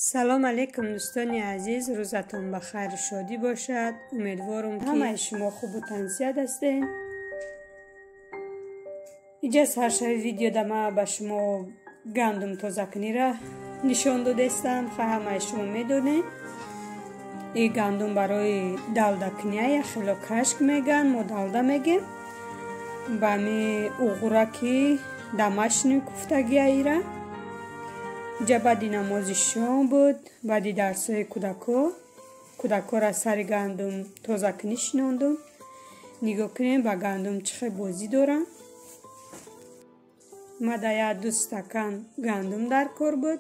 سلام علیکم دوستان عزیز، روزتون بخیر و شادی باشد. امیدوارم همه شما خوب و تنسیت هستین. اینجا هر شب ویدیو دما به شما گندم تازه کنی را نشان دادستم. همه شما میدونید این گندم برای دلده کنیه خیلی کشک میگن، ما دلده میگیم. با می اوغرکی دمشنی کفتگی ایره. اینجا بعدی نماز شام بود، بعدی درسای کودکا را سر گندم تازه کنی شناندم. نگاه کنیم با گندم چه بازی دارم. ما در 2 استکان گندم در کار بود.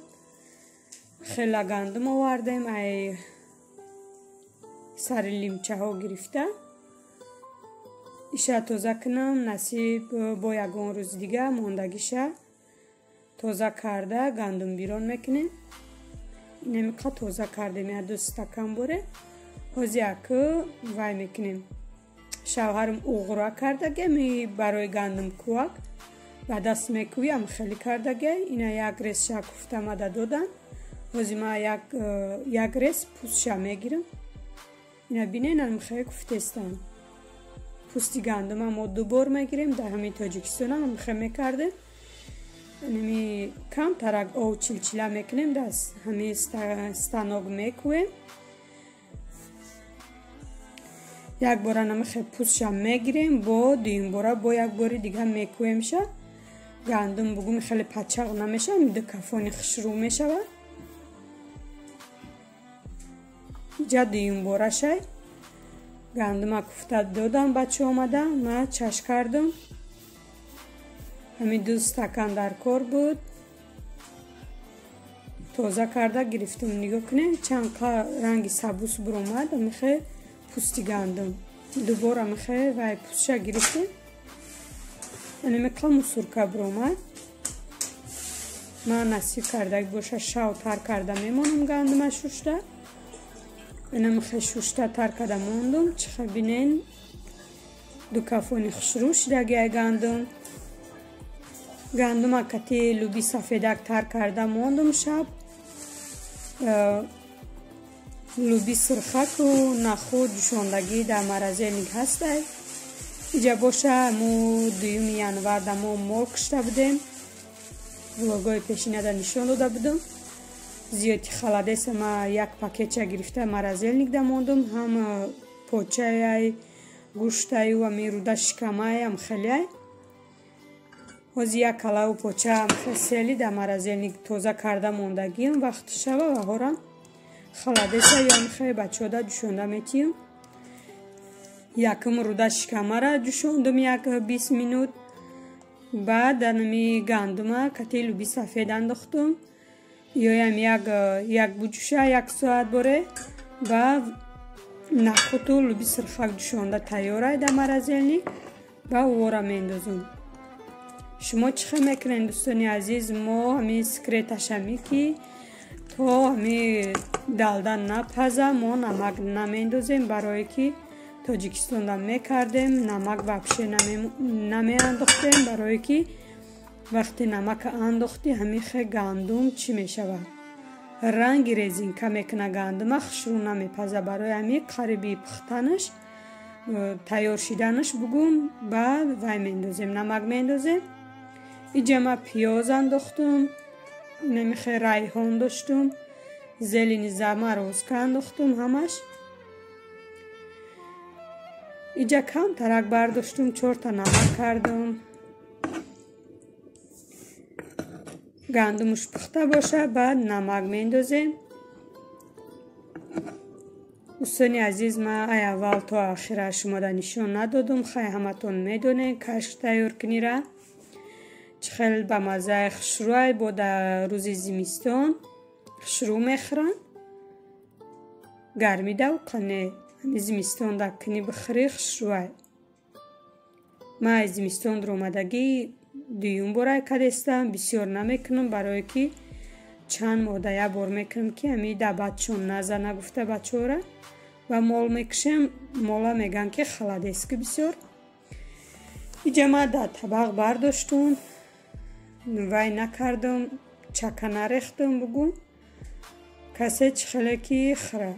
خیلی گندم آوردیم، ای سر لیمچه ها گرفته. ایشه تازه کنم، نصیب با یگان روز دیگه ماندگیشه تازه کرده گندم بیرون میکنیم. نمیقدر تازه کردیم 2 استکان بوره. حاضی اکو وای میکنیم. شوهرم اوغرا کردگه می برای گندم کوک و دست میکویم خیلی کردگه. اینا یک ریس شا کفته مده دادن. حاضی ما یک ریس پوست شا میگیرم. اینا بینین هم خیلی کفته استن. پوستی گندم هم 2 بار میگیریم. در همین تاجیکستان هم خیلی میکردیم. نمی کم ترک او چلچله میکنیم، دست همه استانوگ میکویم. یک بار نمی خیلی پوستشم میگیریم، با دیم باره با یک باری دیگه میکویم شه. گندم بگویم خیلی پچق نمیشه، میده کفانی خشرو میشه. اینجا دیم باره شه گندم کفته دادم. بچه آمده ما چش کردم. همین 2 استکان در کار بود. تازه کرده گرفتم. نگاه کنه چند رنگ سبوس برومد. میخه پوستی گندم دوباره میخه و پوستش گرفتیم. یعنی میخه مسورکه برومد. من نصیب کرده باشه شاو تر کرده میمونم گندم شوشته. یعنی میخه شوشته تر کرده موندم. چه بینین 2 کفانی خشروش دگه گندم. گندم کتی لوبی سفیدک تر کرده موندم شب. لوبی سرخک و نخود جوشاندگی در مرزه نگ هسته. اینجا باشه مو 2 ینور دمو مول کشته بودیم. وگای پیشینه در نشان داده بودم. زیادی خلده ما 1 پاکیچه گرفته مرزه نگ در موندم. هم پوچه گوشته و میروده شکمه هم خیلی. حاضی 1 کلاو پوچه هم خیلی در مرزه تازه کرده موندگیم. وقت شبه و هارم خلاده شه یا خیلی بچه ده جوشونده میتیم. یکم روده شکمه را جوشوندم 20 مینوت. بعد دنمی گندمه کتی لوبی سفید انداختم. یا هم یک بجوشه 1 ساعت باره. و نخود و لوبی سرخک جوشونده تیاره در مرزه و وارا میندازم. شما چه میکنین دوستانی عزیز؟ ما همین سکرتش میکی تا همین دلدن نپزه ما نمک نمیندازیم، برای که تاجیکستان دم میکردیم نمک وابشه نمیانداختیم، برای که وقتی نمک انداختی همین خیلی گندم چی میشود رنگ ریزین که میکنه گندم خشرو نمیپزه. برای همین قریبی پختنش تیار شدنش بگم بعد وای میندازیم نمک میندازیم. اینجا ما پیاز انداختم، نمیخه ریحان داشتم، زلین زمه روز که انداختم همش. اینجا کم ترک برداشتم 4 تا نمک کردم. گندمش پخته باشه بعد نمک میندازیم. دوستانی عزیز ما اول تا آخر شما را نشان ندادم. خیلی همتون میدونین کشک تیار کنی را چخیل به مزه خشروی با در روز زمستان خشرو میخورن. گرمی ده و قنه زمستان ده کنی بخری خشروی. ما زمستان در اومدگی 2 باره کدستم. بسیار نمیکنم برای که چند ماده 1 بار میکنم که همی ده بچون نزه نگفته بچه را و مال میکشم. مالا میگن که خلاده است که بسیار. اینجا ما در طبق برداشتون وای نکردم چکه نریختم بگم касе чихелеки хра.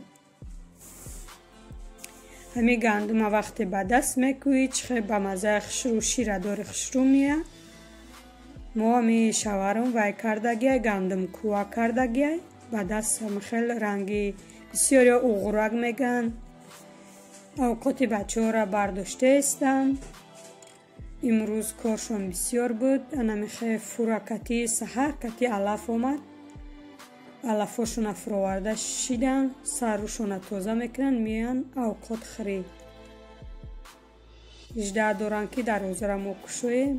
ҳами гандума вақте ба даст мекӯи чихе ба мазаи хушрӯ шира дори хушрӯ мия. мо ҳами шаварум вай кардагиай гандум кӯа кардагиай ба даст хел ранги бисёрё уғурак меган. авқоти бачаҳора бардоштаестам. имрӯз коршон бисёр буд. анамихе фуракати саҳар кати алаф омад. алафошона фуроварда шидан сарушона тоза мекунанд миян авқот хӯрӣ. 18 доранд ки дарвозара мо кушоем.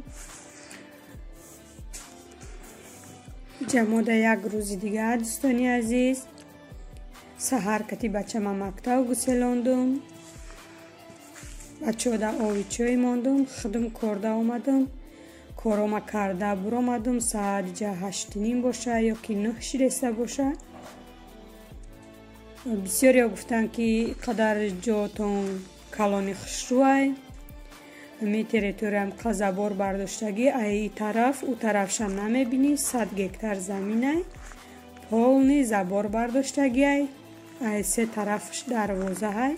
ҷамода як рӯзи дигар дӯстони азиз. саҳар кати бачама мактаб гуселондум. бачода ови чой мондум. худум корда омадум. корома карда буромадум. саат ҷа 8:30 боша ё ки 9 ширеста боша. бисёрё гуфтанд ки қадар ҷоатон калони хушрӯай. ҳами территорияам қазабор бардоштагӣ ай тараф у тарафша намебинӣ. 100 гектар заминай. полни забор бардоштагиай. ай 3 тарафш дарвозаҳай.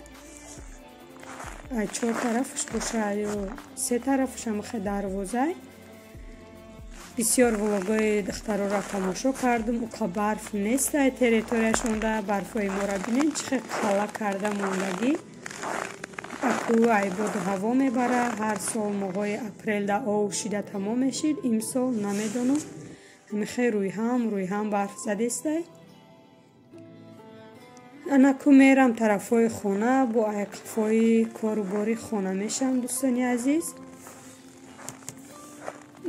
ай 4 тарафш боша ё 3 тарафш ҳамахе дарвозай. бисёр влогои духтарора тамошо кардум. уқа барф нест ай территорияшонда. барфҳои мора бинем чихе қала карда мондагӣ. аку ай боду ҳаво мебара. ҳар сол моҳои апрелда ов шида тамом мешид. имсол намедонам. ҳамихе рӯйҳам барф задестай. анаку мерам тарафҳои хона бо айқафҳои корубори хона мешавам. дӯстони азиз,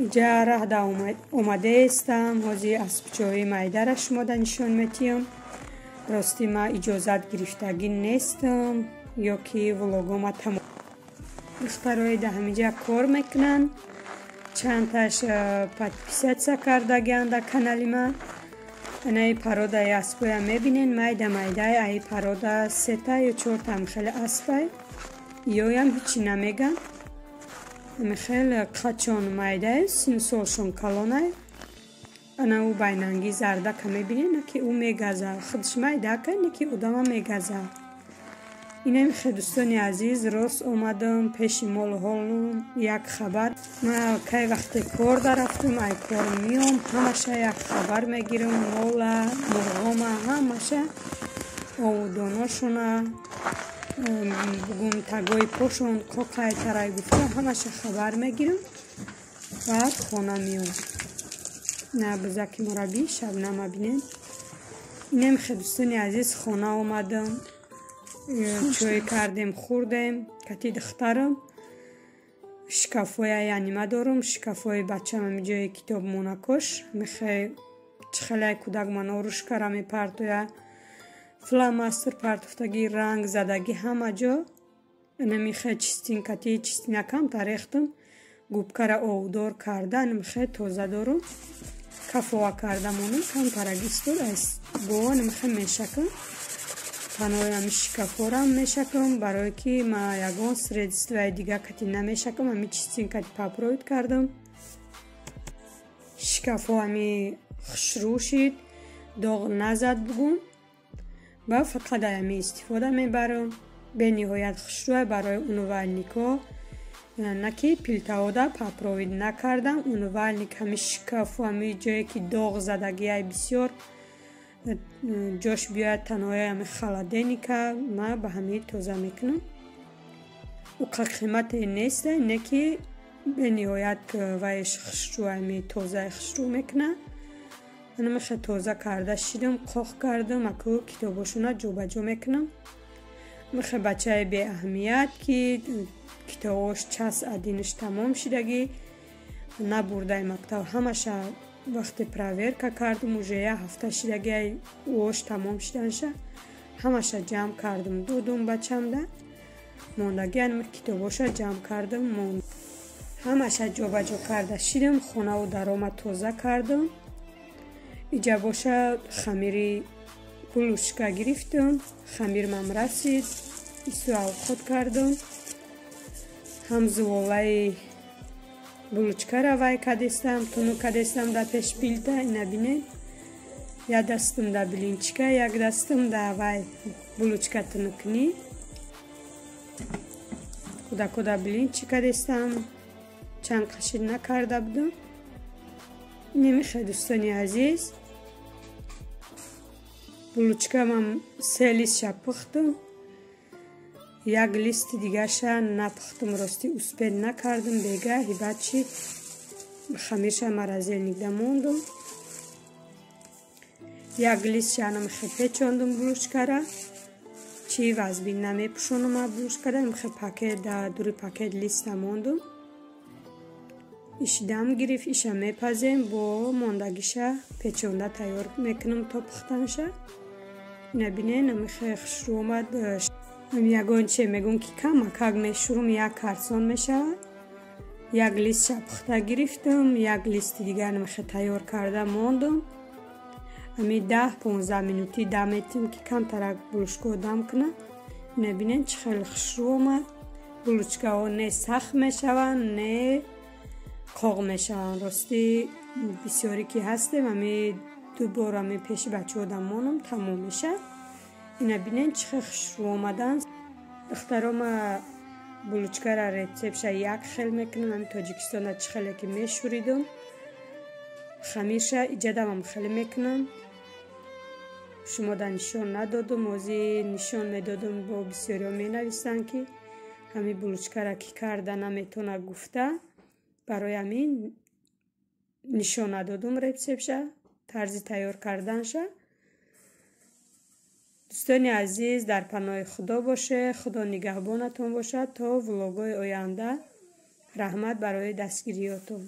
иҷа раҳда омадаестам. ҳози аспчои майдара шумода нишон метиҳам. рости ма иҷозат гирифтагӣ нестам ё ки влогома тамом. духтарои да ҳамиҷа кор мекунанд. чандташ подписатсия кардагианд дар канали ма. анаи пародаи аспоя мебинен. майда аи парода 3 ё 4 хеле аспай. ёям ҳичи намеган. хеле қачон майдае синсолшон калонай. ана ӯ байнанги зардака мебинен ки ӯ мегаза. худш майдака не ки удама мегаза. инем хе дӯстони азиз рост омадам пеши молҳолу як хабар. ма кай вақте кор дарафтум ай кор миём. ҳамаша як хабар мегирам. мола мурғома ҳамаша овудоношона бугум тагои пошон қоқай тарай гуфта ҳамаша хабар мегирам. баъд хона миём. на бузаки мураббӣ шабнама бинем. инем хе дӯстони азиз хона омадам. чой кардем хӯрдем. кати духтарам шкафҳои янима дорум. шкафҳои бачам ҳамиҷои китоб монакош мехе чихелай кӯдак манорушкара мепартоя. фломастер партофтагӣ ранг задагӣ ҳама ҷо. намихе чистин кати чистинакам тарехтум. губкара овдор карда намихе тоза дорум. кафова карда монум кам тарагистур аз бо намихе мешакам. танҳои ҳами шкафорам мешакам барое ки ма ягон средствои дига кати намешакам. ҳами чистин кати папроид кардам. шкафо ҳами хушрӯ шид. доғ назад бугум. ба фақат ҳами истифода мебарам. бениҳоят хушрӯай барои умувальникҳо. на ки пилтаода папроид накардам. умувальник ҳами шкафо ҳами ҷое ки доғ задагиай бисёр ҷош биёяд танҳои ҳами халаденика ма ба ҳами тоза мекунам. уқа қимате неста не ки бениҳоят вайш хушрӯ ҳами тозаи хушрӯ мекуна. намихе тоза карда шидам. қоқ кардам. аку китобошона ҷобаҷо мекунам. михе бачаи беаҳамият ки китобош час адиниш тамом шидагӣ набурдаи мактаб ҳамаша вақте проверка кардум уже як ҳафта шидагиай уош тамом шиданша ҳамаша ҷамъ кардум додум бачамда. мондаги ан китобоша ҷамъ кардам монд. ҳамаша ҷобаҷо карда шидам. хонаву дарома тоза кардам. иҷа боша хамири булушка гирифтам. хамирмам расид. ису авқот кардам. ҳам зуволаи булучкара вай кадестам. туну кадестам да пеш пилта. ина бинед Я дастам да блинчика, як дастам да вай булочка тунукни. Куда блинчика дестам. Чанд қашид накарда будам. Немихе дӯстони азиз. Булочкамам 3 листша пухтам. Як листи дигаша напухтам, рости успел накардам бега ҳибачи хамирша маразелник дамондам. Як листша намихе печондам булочкара. Чи вазби намепушонам булочкара, намихе пакет да дури пакет лист дамондам. Ишдам гирифт, иша мепазем, бо мондагиша печонда тайёр мекунам то пухтанша. Набине намихе хушрӯ омад. Ягонче мегӯм ки камак мешурум, як карсон мешавад. Як листша пухта гирифтам, як листи дигар намихе тайёр карда мондам. Ами 10-15 минути дам метим ки камтарак булочкаҳо дам кунам. Набинем чӣ хеле хушрӯ омад. Булочкаҳо не сахт мешаванд, не қоқ мешаванд. Рости бисёре ки ҳастем, ами 2 бор ами пеши бачаҳо дам монам, тамом мешад. Ина бинен чӣ хеле хушрӯ омаданд. духтарома булочкара рецептша як хел мекунам. ами Тоҷикистонда чӣ хеле ки мешӯридам. Хамирша иҷадамам хеле мекунам. Шумода нишон надодам, ози нишон медодам, бо бисёриҳо менависанд ки ҳами булочкара ки карда наметавонад гуфта, барои ҳамин нишон надодам рецептша, тарзи тайёр карданша. дӯстони азиз, дар паноҳи худо боше. Худо нигаҳбонатон бошад то влогҳои оянда. раҳмат барои дастгириётон.